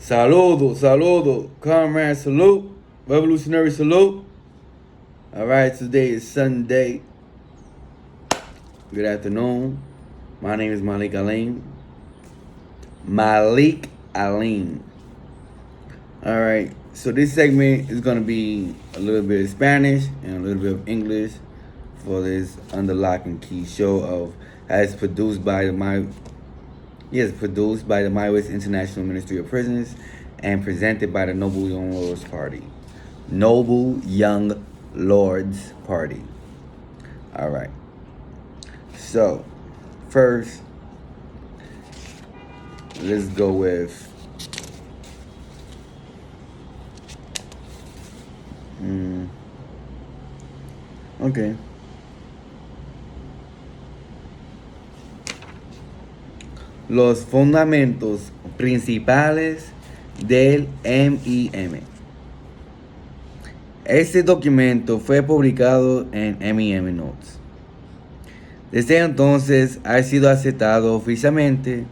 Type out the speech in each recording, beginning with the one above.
Saludo, saludo, comrade salute, revolutionary salute. All right, today is Sunday. Good afternoon. My name is Malik Alim. Malik Alim. All right, so this segment is going to be a little bit of Spanish and a little bit of English for this Under Lock and Key show of as produced by produced by the Maiwest International Ministry of Prisons and presented by the Noble Young Lords Party. Noble Young Lords Party. All right. So, first, let's go with okay. Los fundamentos principales del MIM. Este documento fue publicado en MIM Notes. Desde entonces ha sido aceptado oficialmente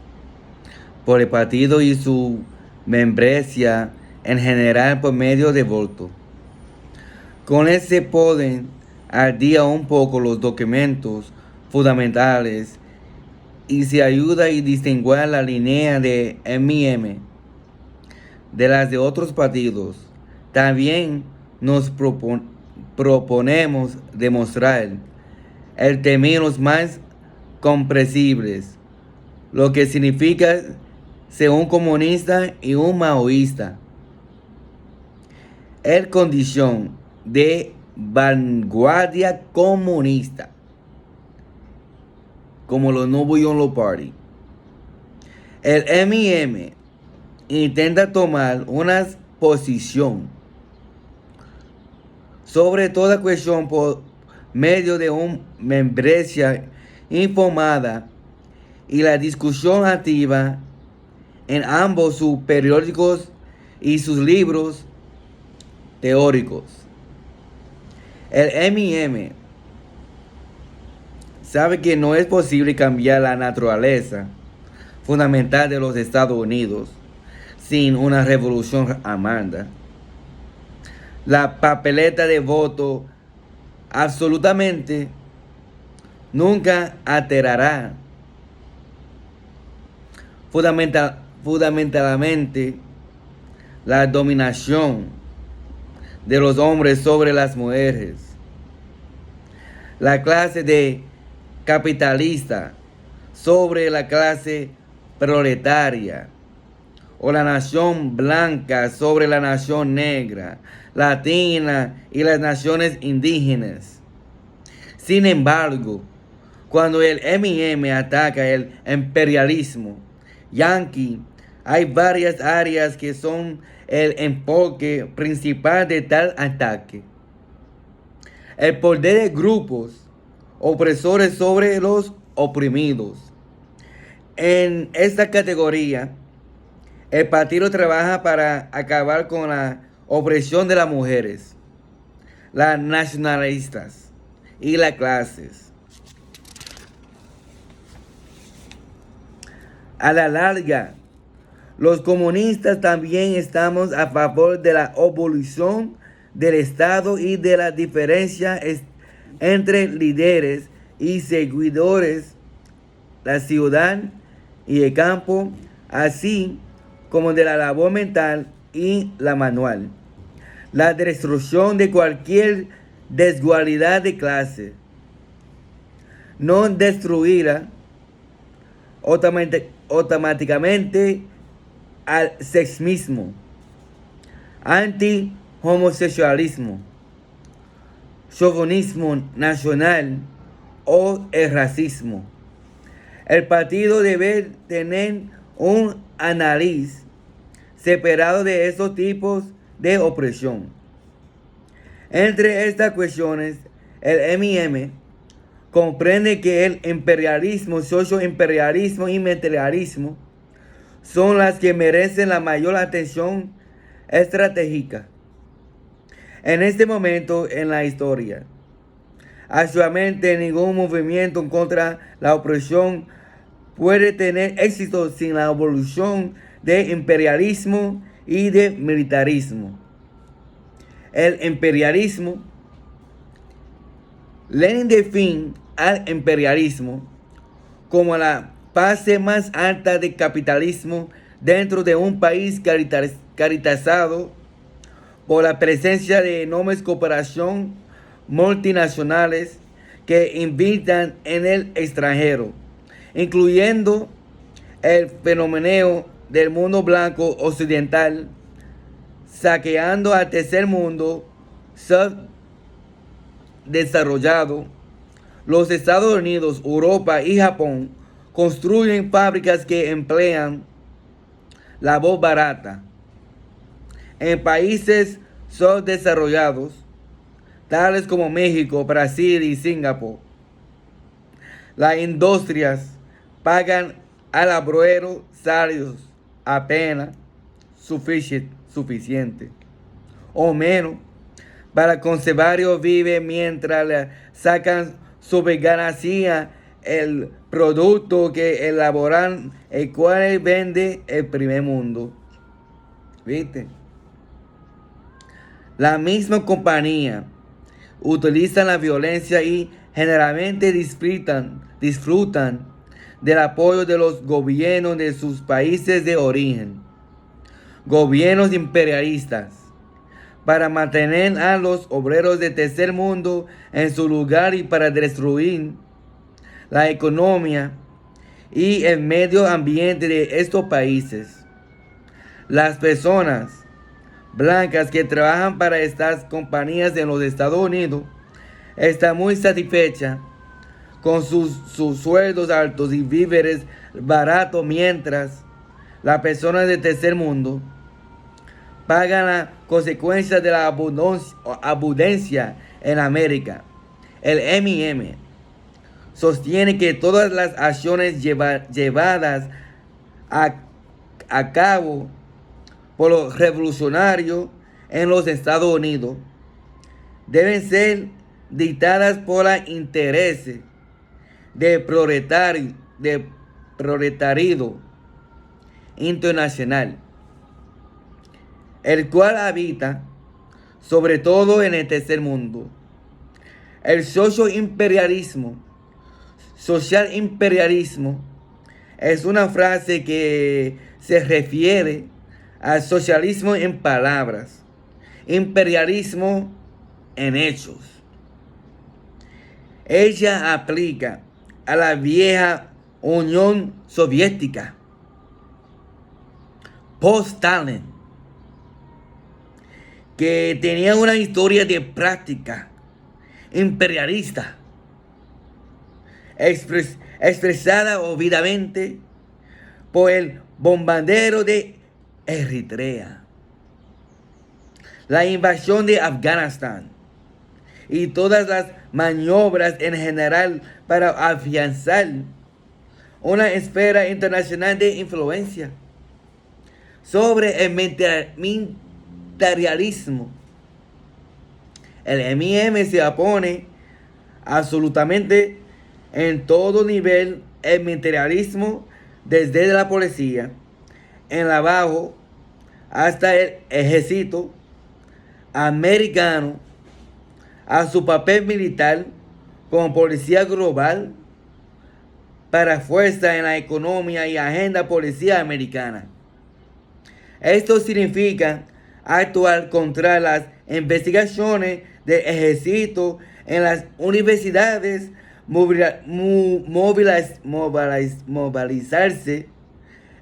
por el partido y su membresía en general por medio de voto. Con él se ponen al día un poco los documentos fundamentales y se ayuda a distinguir la línea de MIM de las de otros partidos. También nos proponemos demostrar el términos más comprensibles, lo que significa ser un comunista y un maoísta. El condición de vanguardia comunista, como los Noble Young Lords Party. El MIM intenta tomar una posición sobre toda cuestión por medio de una membresía informada y la discusión activa en ambos sus periódicos y sus libros teóricos. El MIM sabe que no es posible cambiar la naturaleza fundamental de los Estados Unidos sin una revolución armada. La papeleta de voto absolutamente nunca alterará fundamentalmente la dominación de los hombres sobre las mujeres. La clase de capitalista sobre la clase proletaria, o la nación blanca sobre la nación negra, latina y las naciones indígenas. Sin embargo, cuando el MIM ataca el imperialismo yanqui, hay varias áreas que son el enfoque principal de tal ataque. El poder de grupos opresores sobre los oprimidos. En esta categoría, el partido trabaja para acabar con la opresión de las mujeres, las nacionalistas y las clases. A la larga, los comunistas también estamos a favor de la abolición del Estado y de la diferencia entre líderes y seguidores, la ciudad y el campo, así como de la labor mental y la manual. La destrucción de cualquier desigualdad de clase no destruirá automáticamente al sexismo, anti-homosexualismo, chauvinismo nacional o el racismo. El partido debe tener un análisis separado de esos tipos de opresión. Entre estas cuestiones, el MIM comprende que el imperialismo, socioimperialismo y materialismo son las que merecen la mayor atención estratégica en este momento en la historia. Actualmente ningún movimiento contra la opresión puede tener éxito sin la evolución de imperialismo y de militarismo. El imperialismo. Lenin define al imperialismo como la fase más alta del capitalismo dentro de un país caracterizado por la presencia de enormes corporaciones multinacionales que invitan en el extranjero, incluyendo el fenómeno del mundo blanco occidental, saqueando al tercer mundo subdesarrollado. Los Estados Unidos, Europa y Japón construyen fábricas que emplean labor barata. En países subdesarrollados, tales como México, Brasil y Singapur, las industrias pagan al obrero salarios apenas suficientes o menos para conservar vive mientras sacan sobre ganancia el producto que elaboran, el cual vende el primer mundo. ¿Viste? La misma compañía utilizan la violencia y generalmente disfrutan del apoyo de los gobiernos de sus países de origen, gobiernos imperialistas, para mantener a los obreros del tercer mundo en su lugar y para destruir la economía y el medio ambiente de estos países. Las personas blancas que trabajan para estas compañías en los Estados Unidos están muy satisfechas con sus sueldos altos y víveres baratos, mientras las personas del tercer mundo pagan las consecuencias de la abundancia en América. El M&M sostiene que todas las acciones llevadas a cabo por los revolucionarios en los Estados Unidos deben ser dictadas por los intereses del proletariado internacional, el cual habita sobre todo en el tercer mundo. El social imperialismo es una frase que se refiere al socialismo en palabras, imperialismo en hechos. Ella aplica a la vieja Unión Soviética, post-Stalin, que tenía una historia de práctica imperialista, expresada obviamente por el bombardeo de Eritrea, la invasión de Afganistán y todas las maniobras en general para afianzar una esfera internacional de influencia sobre el militarismo. El M&M se opone absolutamente en todo nivel el militarismo, desde la policía en la abajo hasta el ejército americano, a su papel militar como policía global para fuerza en la economía y agenda policía americana. Esto significa actuar contra las investigaciones del ejército en las universidades, movilizarse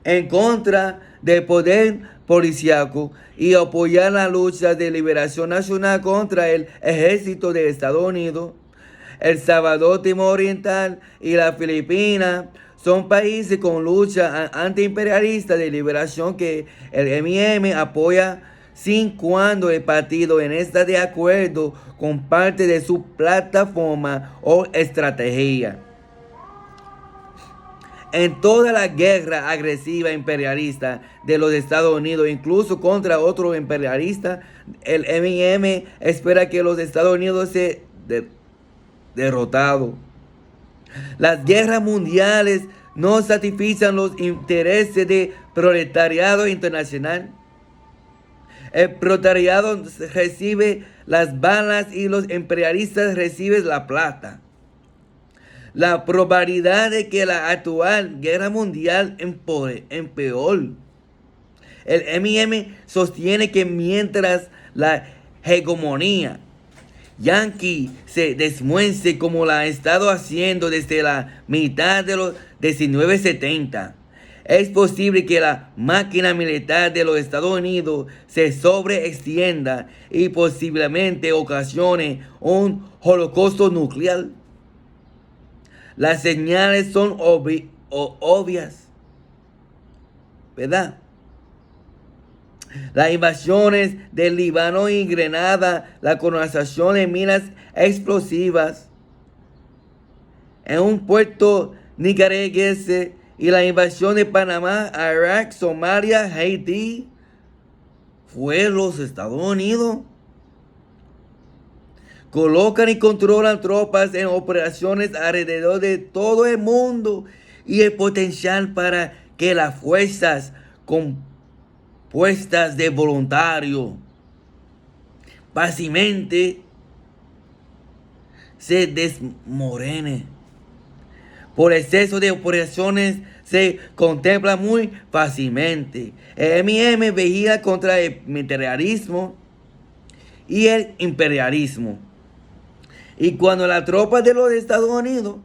en contra del poder policíaco y apoyar la lucha de liberación nacional contra el ejército de Estados Unidos. El Salvador, Timor Oriental y las Filipinas son países con lucha antiimperialista de liberación que el M&M apoya, sin cuando el partido no está de acuerdo con parte de su plataforma o estrategia. En toda la guerra agresiva imperialista de los Estados Unidos, incluso contra otro imperialista, el M&M espera que los Estados Unidos se derrotados. Las guerras mundiales no satisfacen los intereses del proletariado internacional. El proletariado recibe las balas y los imperialistas reciben la plata. La probabilidad de que la actual guerra mundial empeore. El M&M sostiene que mientras la hegemonía yanqui se desmuece como la ha estado haciendo desde la mitad de los 1970, es posible que la máquina militar de los Estados Unidos se sobreextienda y posiblemente ocasione un holocausto nuclear. Las señales son obvias, ¿verdad? Las invasiones del Líbano y Grenada, la colonización de minas explosivas en un puerto nicaragüense y la invasión de Panamá, Irak, Somalia, Haití, fue los Estados Unidos. Colocan y controlan tropas en operaciones alrededor de todo el mundo y el potencial para que las fuerzas compuestas de voluntarios fácilmente se desmorenen. Por exceso de operaciones se contempla muy fácilmente. El M&M vigila contra el militarismo y el imperialismo. Y cuando las tropas de los Estados Unidos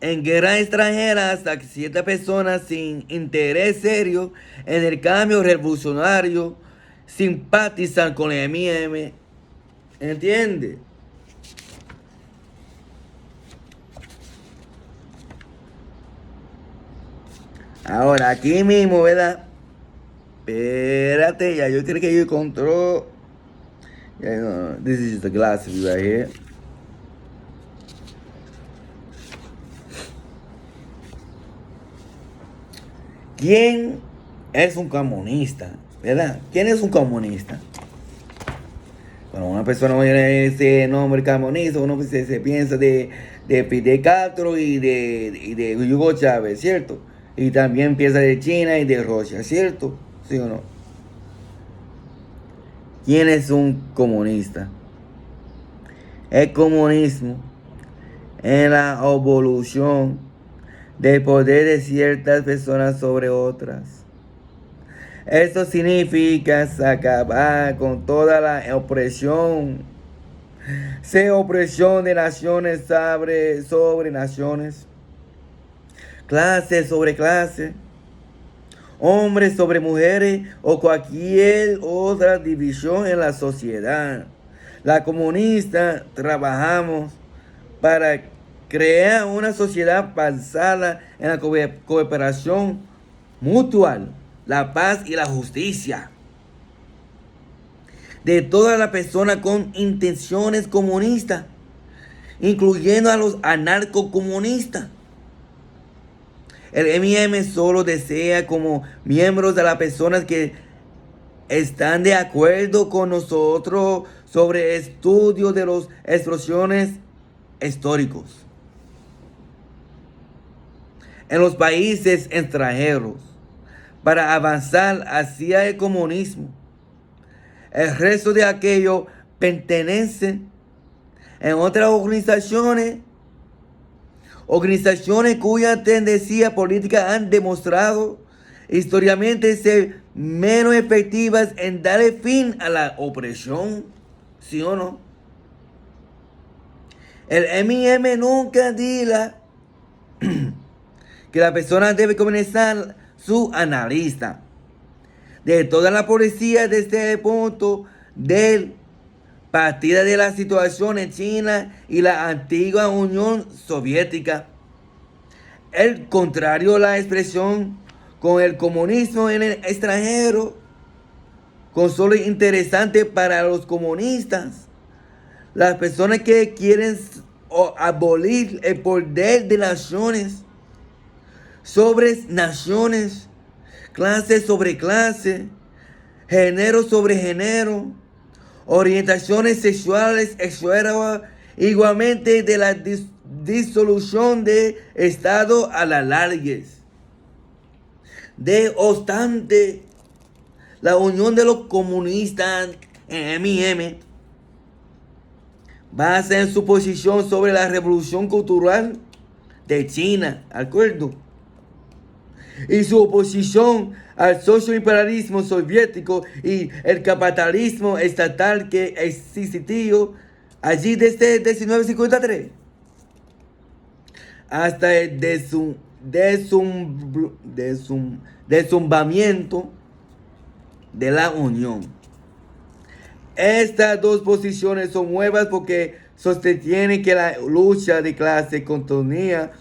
en guerra extranjera, hasta que ciertas personas sin interés serio en el cambio revolucionario simpatizan con el M&M, ¿entiende? Ahora, aquí mismo, ¿verdad? Espérate, ya yo creo que yo encontró. Yeah, no, this is the glasses right here. ¿Quién es un comunista? ¿Verdad? ¿Quién es un comunista? Cuando una persona oye ese nombre comunista, uno se piensa de Fidel Castro y de Hugo Chávez, ¿cierto? Y también piensa de China y de Rusia, ¿cierto? ¿Sí o no? ¿Quién es un comunista? El comunismo en la evolución del poder de ciertas personas sobre otras. Esto significa acabar con toda la opresión. Sea opresión de naciones sobre naciones, clase sobre clase, hombres sobre mujeres o cualquier otra división en la sociedad. La comunista trabajamos para crear una sociedad basada en la cooperación mutual, la paz y la justicia de todas las personas con intenciones comunistas, incluyendo a los anarcocomunistas. El M&M solo desea como miembros de las personas que están de acuerdo con nosotros sobre estudio de las explosiones históricos en los países extranjeros para avanzar hacia el comunismo. El resto de aquello pertenece en otras organizaciones cuya tendencia política han demostrado históricamente ser menos efectivas en darle fin a la opresión, ¿sí o no? El M&M nunca diga que la persona debe comenzar su analista de toda la policía desde el punto de partida de la situación en China y la antigua Unión Soviética. El contrario, la expresión con el comunismo en el extranjero, con solo interesante para los comunistas, las personas que quieren abolir el poder de naciones sobre naciones, clase sobre clase, género sobre género, orientaciones sexuales, etcétera, igualmente de la disolución de Estado a las largues. De obstante, la unión de los comunistas en M&M basa en su posición sobre la revolución cultural de China, ¿de acuerdo? Y su oposición al socioimperialismo soviético y el capitalismo estatal que existió allí desde 1953 hasta el desumbamiento de la Unión. Estas dos posiciones son nuevas porque sostienen que la lucha de clase continuía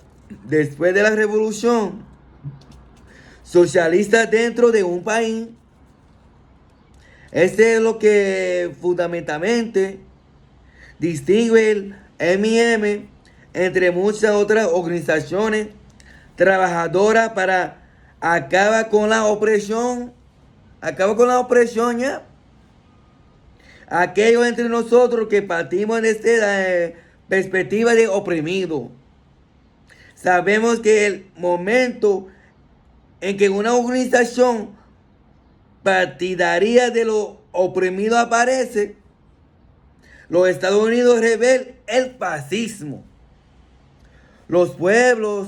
después de la revolución socialista dentro de un país. Este es lo que fundamentalmente distingue el M&M entre muchas otras organizaciones trabajadoras para acabar con la opresión. Acaba con la opresión ya. Aquellos entre nosotros que partimos desde la perspectiva de oprimido. Sabemos que el momento en que una organización partidaria de los oprimidos aparece, los Estados Unidos revelan el fascismo. Los pueblos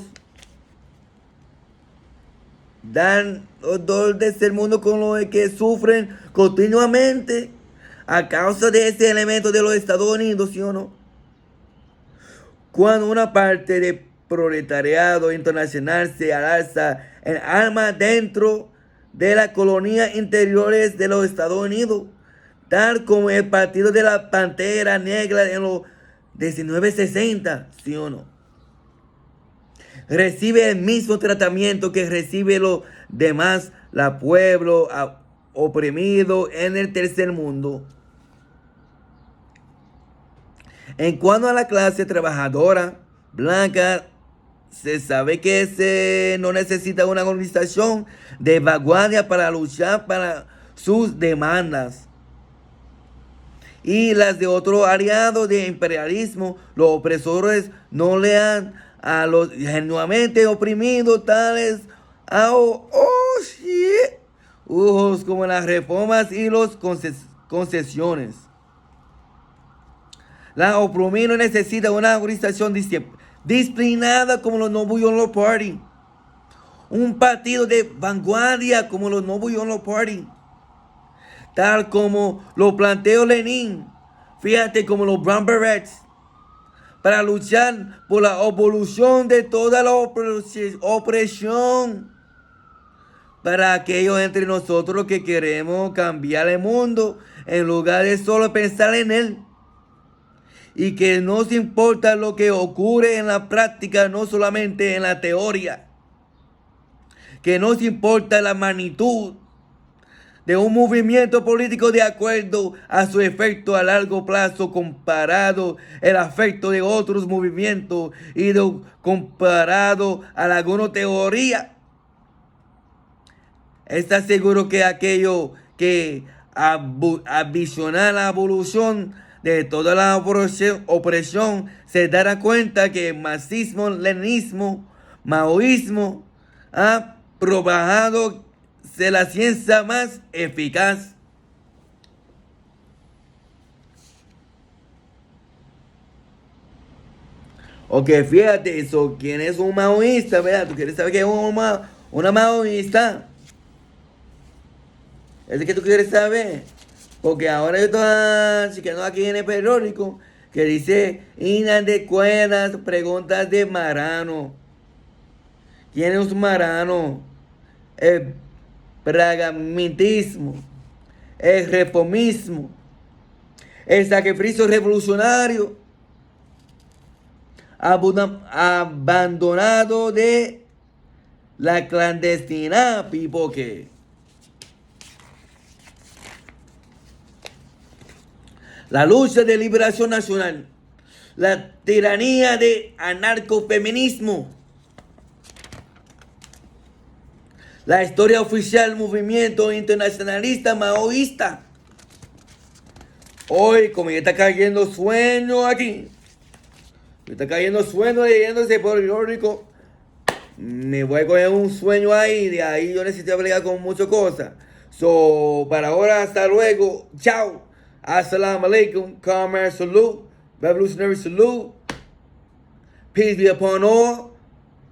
dan los dolores del mundo con los que sufren continuamente a causa de ese elemento de los Estados Unidos, ¿sí o no? Cuando una parte del proletariado internacional se alza en armas dentro de las colonias interiores de los Estados Unidos, tal como el partido de la Pantera Negra en los 1960, ¿sí o no? Recibe el mismo tratamiento que recibe los demás, la pueblo oprimido en el tercer mundo. En cuanto a la clase trabajadora blanca, se sabe que se no necesita una organización de vanguardia para luchar para sus demandas. Y las de otros aliados de imperialismo, los opresores no le han a los genuinamente oprimidos tales como las reformas y las concesiones. La oprimido necesita una organización disciplinada como los New York Party, un partido de vanguardia como los New York Party, tal como lo planteó Lenin, fíjate, como los Brown Berets, para luchar por la abolición de toda la opresión. Para aquellos entre nosotros que queremos cambiar el mundo en lugar de solo pensar en él. Y que nos importa lo que ocurre en la práctica, no solamente en la teoría. Que nos importa la magnitud de un movimiento político de acuerdo a su efecto a largo plazo comparado el efecto de otros movimientos y comparado a alguna teoría. ¿Está seguro que aquello que ambiciona la evolución de toda la opresión se dará cuenta que el marxismo, leninismo, maoísmo ha probado ser la ciencia más eficaz? Ok, fíjate eso. ¿Quién es un maoísta, verdad? ¿Tú quieres saber qué es una maoísta? Es el que tú quieres saber. Porque ahora yo estoy chequeando aquí en el periódico que dice inadecuadas preguntas de Marano. ¿Quién es Marano? El pragmatismo, el reformismo, el sacrificio revolucionario, abandonado de la clandestinidad, pipoque. La lucha de liberación nacional, la tiranía de anarcofeminismo, la historia oficial del movimiento internacionalista maoísta. Hoy, como ya está cayendo sueño aquí, Me está cayendo sueño leyendo ese periódico. Me voy a coger un sueño ahí. De ahí yo necesito bregar con muchas cosas. So, para ahora, hasta luego. Chao. Assalamu alaikum. Commerce salute. Revolutionary salute. Peace be upon all.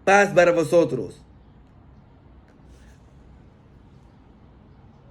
Paz para vosotros.